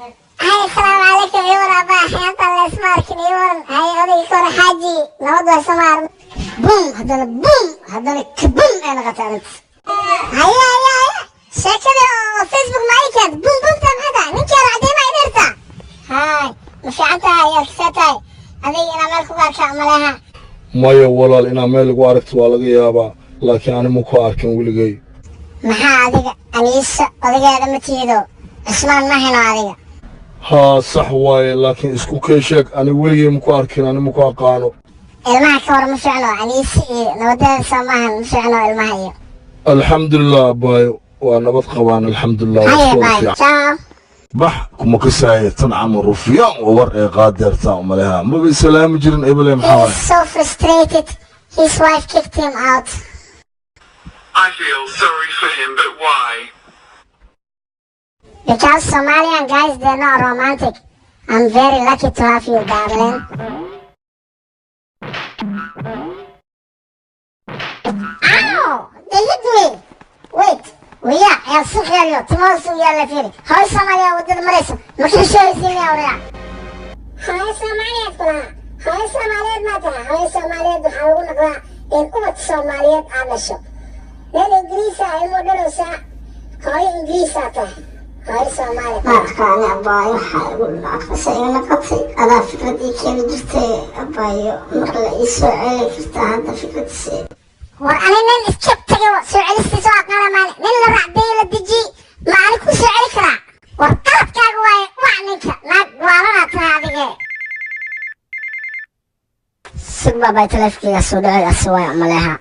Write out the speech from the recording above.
هاي السلام عليكم يورا باحي أنت الله يسمعك يورا هاي أودي يكون حاجي نوضع سمار بوم هذا كبوم أنا قتلت هيا شكله فيسبوك معي كده بوم تم هذا نكير عدي ما ينرتا هاي مش عتاي يا كساتاي هذه أنا مالكو قارك عملها maya walaal inaa meel lagu aragto waa laga yaabaa laakiin ani ma ku arkin weligay maxaa adiga aniisa odageeda ma tiido cismaan ma hino adiga haa sax waaye laakiin isku kee sheeg ani weligay ma ku arkin ani ma ku aqaano ilmaha ka war ma fiicno aniisa iyo nabadeeda soo maahan ma fiicno ilmaha iyo alxamdulilah abaayo waa nabad qabaan alxamdulilah haya baay ciao bax kuma kasaaye tan camal rufyaan oo war ee qaadeertaa umaleha maba islaami jirin ebele maxaa He's so frustrated his wife kicked him out I feel sorry for him, but why? because Somalian guys they're not romantic. I'm very lucky to have you, darling. Ow! They hit me! Wait! ويا يا سخيريو تموسو يا لفيري هاي سوماليا ودد مريسو مكي شويسيني يا وريا هاي سوماليا كلا هاي سوماليا ماتها هاي سوماليا دحاول نقرا إن قوة سوماليا عمشو لأن إنجليزا المدرسة هاي إنجليزا هاي سوماليا أنا أبايو حاول أقصي نقطي أنا فكرتي كيف جرتي أبايو مرة يسوع عليك هذا فكرتي وأنا من إسكبتك سعلستي سواء قال مالي من اللي رعدي للدجي ما عليكو سعلك رع وارتلت كاقواي وعنك ما قوالنا هذه سبب بيت لفكي السوداء السواء ملها